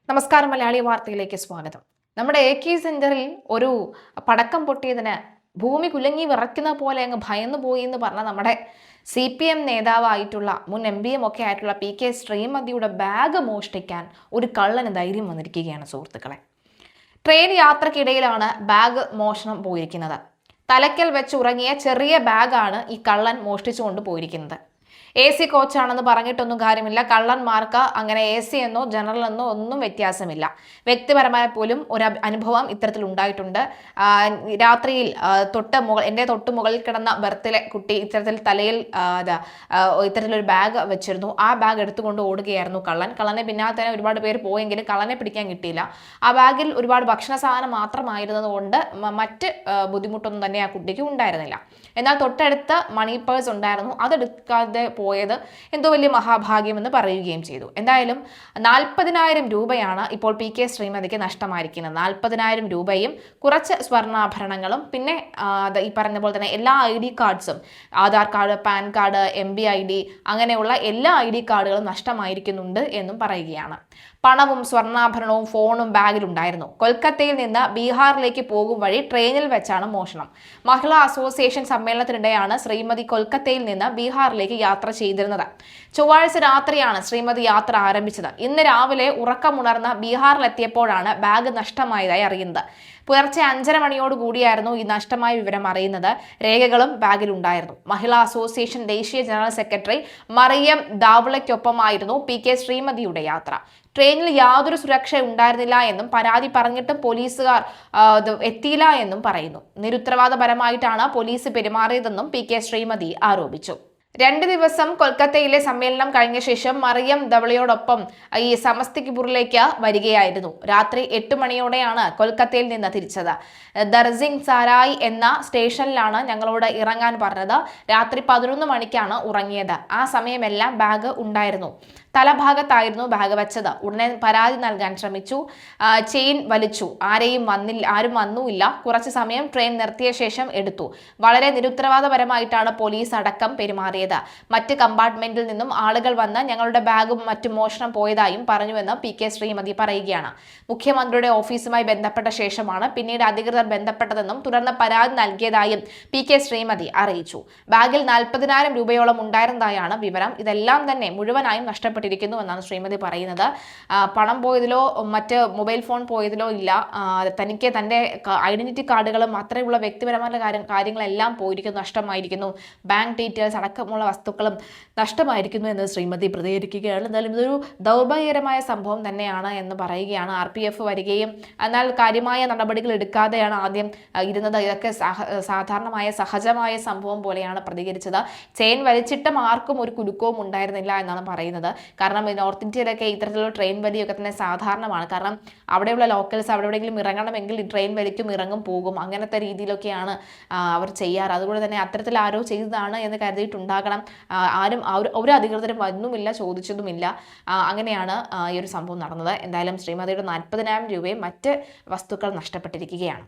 നമസ്കാരം, മലയാളി വാർത്തയിലേക്ക് സ്വാഗതം. നമ്മുടെ AK സെന്ററിൽ ഒരു പടക്കം പൊട്ടിയതിന് ഭൂമി കുലുങ്ങി വിറയ്ക്കുന്ന പോലെ അങ്ങ് ഭയന്നു പോയി എന്ന് പറഞ്ഞ നമ്മുടെ CPM നേതാവായിട്ടുള്ള മുൻ MPയും ഒക്കെ ആയിട്ടുള്ള PK ശ്രീമതിയുടെ ബാഗ് മോഷ്ടിക്കാൻ ഒരു കള്ളന് ധൈര്യം വന്നിരിക്കുകയാണ് സുഹൃത്തുക്കളെ. ട്രെയിൻ യാത്രക്കിടയിലാണ് ബാഗ് മോഷണം പോയിരിക്കുന്നത്. തലയ്ക്കൽ വെച്ച് ഉറങ്ങിയ ചെറിയ ബാഗാണ് ഈ കള്ളൻ മോഷ്ടിച്ചുകൊണ്ട് പോയിരിക്കുന്നത്. AC കോച്ചാണെന്ന് പറഞ്ഞിട്ടൊന്നും കാര്യമില്ല. കള്ളന്മാർക്ക് അങ്ങനെ AC എന്നോ ജനറൽ എന്നോ ഒന്നും വ്യത്യാസമില്ല. വ്യക്തിപരമായ പോലും ഒരു അനുഭവം ഇത്തരത്തിൽ ഉണ്ടായിട്ടുണ്ട്. രാത്രിയിൽ എൻ്റെ തൊട്ട് മുകളിൽ കിടന്ന ബർത്തിലെ കുട്ടി ഇത്തരത്തിൽ തലയിൽ ഇത്തരത്തിലൊരു ബാഗ് വെച്ചിരുന്നു. ആ ബാഗ് എടുത്തുകൊണ്ട് ഓടുകയായിരുന്നു കള്ളനെ പിന്നാലെ തന്നെ ഒരുപാട് പേര് പോയെങ്കിലും കള്ളനെ പിടിക്കാൻ കിട്ടിയില്ല. ആ ബാഗിൽ ഒരുപാട് ഭക്ഷണ സാധനം മാത്രമായിരുന്നത് കൊണ്ട് മറ്റ് ബുദ്ധിമുട്ടൊന്നും തന്നെ ആ കുട്ടിക്ക് ഉണ്ടായിരുന്നില്ല. എന്നാൽ തൊട്ടടുത്ത് മണി പേഴ്സ് ഉണ്ടായിരുന്നു. അതെടുക്കാതെ പോയത് എന്തോ വലിയ മഹാഭാഗ്യമെന്ന് പറയുകയും ചെയ്തു. എന്തായാലും 40,000 രൂപയാണ് ഇപ്പോൾ PK ശ്രീമതിക്ക് നഷ്ടമായിരിക്കുന്നത്. 40,000 രൂപയും കുറച്ച് സ്വർണ്ണാഭരണങ്ങളും പിന്നെ ഈ പറഞ്ഞ പോലെ തന്നെ എല്ലാ ID കാർഡ്സും, Aadhaar card, PAN card, MB ID അങ്ങനെയുള്ള എല്ലാ ID കാർഡുകളും നഷ്ടമായിരിക്കുന്നുണ്ട് എന്നും പറയുകയാണ്. പണവും സ്വർണ്ണാഭരണവും ഫോണും ബാഗിലുണ്ടായിരുന്നു. കൊൽക്കത്തയിൽ നിന്ന് ബീഹാറിലേക്ക് പോകും വഴി ട്രെയിനിൽ വെച്ചാണ് മോഷണം. മഹിളാ അസോസിയേഷൻ സമ്മേളനത്തിനിടെയാണ് ശ്രീമതി കൊൽക്കത്തയിൽ നിന്ന് ബീഹാറിലേക്ക് യാത്ര ചെയ്തിരുന്നത്. ചൊവ്വാഴ്ച രാത്രിയാണ് ശ്രീമതി യാത്ര ആരംഭിച്ചത്. ഇന്ന് രാവിലെ ഉറക്കമുണർന്ന ബീഹാറിലെത്തിയപ്പോഴാണ് ബാഗ് നഷ്ടമായതായി അറിയുന്നത്. പുലർച്ചെ 5:30 മണിയോടുകൂടിയായിരുന്നു ഈ നഷ്ടമായ വിവരം അറിയുന്നത്. രേഖകളും ബാഗിലുണ്ടായിരുന്നു. മഹിളാ അസോസിയേഷൻ ദേശീയ ജനറൽ സെക്രട്ടറി മറിയം ദാവുളയ്ക്കൊപ്പമായിരുന്നു PK ശ്രീമതിയുടെ യാത്ര. ട്രെയിനിൽ യാതൊരു സുരക്ഷ ഉണ്ടായിരുന്നില്ല എന്നും പരാതി പറഞ്ഞിട്ടും പോലീസുകാർ എത്തിയില്ല എന്നും പറയുന്നു. നിരുത്തരവാദപരമായിട്ടാണ് പോലീസ് പെരുമാറിയതെന്നും PK ശ്രീമതി ആരോപിച്ചു. 2 ദിവസം കൊൽക്കത്തയിലെ സമ്മേളനം കഴിഞ്ഞ ശേഷം മറിയം ധവളയോടൊപ്പം ഈ സമസ്തിപൂരിലേക്ക് വരികയായിരുന്നു. രാത്രി 8 മണിയോടെയാണ് കൊൽക്കത്തയിൽ നിന്ന് തിരിച്ചത്. ദർസിംഗ് സാരായ് എന്ന സ്റ്റേഷനിലാണ് ഞങ്ങളോട് ഇറങ്ങാൻ പറഞ്ഞത്. രാത്രി 11 മണിക്കാണ് ഉറങ്ങിയത്. ആ സമയമെല്ലാം ബാഗ് ഉണ്ടായിരുന്നു. തലഭാഗത്തായിരുന്നു ബാഗ് വെച്ചത്. ഉടനെ പരാതി നൽകാൻ ശ്രമിച്ചു. ചെയിൻ വലിച്ചു. ആരും വന്നുമില്ല. കുറച്ചു സമയം ട്രെയിൻ നിർത്തിയ ശേഷം എടുത്തു. വളരെ നിരുത്തരവാദപരമായിട്ടാണ് പോലീസ് അടക്കം പെരുമാറിയത്. മറ്റ് കമ്പാർട്ട്മെന്റിൽ നിന്നും ആളുകൾ വന്ന് ഞങ്ങളുടെ ബാഗും മറ്റും മോഷണം പോയതായും പറഞ്ഞുവെന്ന് PK ശ്രീമതി പറയുകയാണ്. മുഖ്യമന്ത്രിയുടെ ഓഫീസുമായി ബന്ധപ്പെട്ട ശേഷമാണ് പിന്നീട് അധികൃതർ ബന്ധപ്പെട്ടതെന്നും തുടർന്ന് പരാതി നൽകിയതായും PK ശ്രീമതി അറിയിച്ചു. ബാഗിൽ 40,000 രൂപയോളം ഉണ്ടായിരുന്നതായാണ് വിവരം. ഇതെല്ലാം തന്നെ മുഴുവനായും നഷ്ടപ്പെട്ടിരിക്കുന്നു എന്നാണ് ശ്രീമതി പറയുന്നത്. പണം പോയതിലോ മറ്റ് മൊബൈൽ ഫോൺ പോയതിലോ ഇല്ല. തനിക്ക് തൻ്റെ ഐഡന്റിറ്റി കാർഡുകളും അത്രയുള്ള വ്യക്തിപരമായ കാര്യങ്ങളെല്ലാം പോയിരിക്കുന്നു, നഷ്ടമായിരിക്കുന്നു. ബാങ്ക് ഡീറ്റെയിൽസ് അടക്കമുള്ള വസ്തുക്കളും നഷ്ടമായിരിക്കുന്നു എന്ന് ശ്രീമതി പ്രതികരിക്കുകയാണ്. എന്തായാലും ഇതൊരു ദൗർഭാഗ്യകരമായ സംഭവം തന്നെയാണ് എന്ന് പറയുകയാണ്. RPF വരികയും എന്നാൽ കാര്യമായ നടപടികൾ എടുക്കാതെയാണ് ആദ്യം ഇരുന്നത്. ഇതൊക്കെ സാധാരണമായ സഹജമായ സംഭവം പോലെയാണ് പ്രതികരിച്ചത്. ചെയിൻ വലിച്ചിട്ടും ആർക്കും ഒരു കുലുക്കവും ഉണ്ടായിരുന്നില്ല എന്നാണ് പറയുന്നത്. കാരണം നോർത്ത് ഇന്ത്യയിലൊക്കെ ഇത്തരത്തിലുള്ള ട്രെയിൻ വലിയൊക്കെ തന്നെ സാധാരണമാണ്. കാരണം അവിടെയുള്ള ലോക്കൽസ് അവിടെ എവിടെയെങ്കിലും ഇറങ്ങണമെങ്കിൽ ട്രെയിൻ വലിക്കും, ഇറങ്ങും, പോകും. അങ്ങനത്തെ രീതിയിലൊക്കെയാണ് അവർ ചെയ്യാറ്. അതുകൊണ്ട് തന്നെ അത്തരത്തിൽ ആരോ ചെയ്തതാണ് എന്ന് കരുതിയിട്ടുണ്ടാകണം. ആരും ഒരു അധികൃതരും വന്നുമില്ല, ചോദിച്ചതുമില്ല. അങ്ങനെയാണ് ഈ ഒരു സംഭവം നടന്നത്. എന്തായാലും ശ്രീമതിയുടെ 40,000 രൂപയും മറ്റ് വസ്തുക്കൾ നഷ്ടപ്പെട്ടിരിക്കുകയാണ്.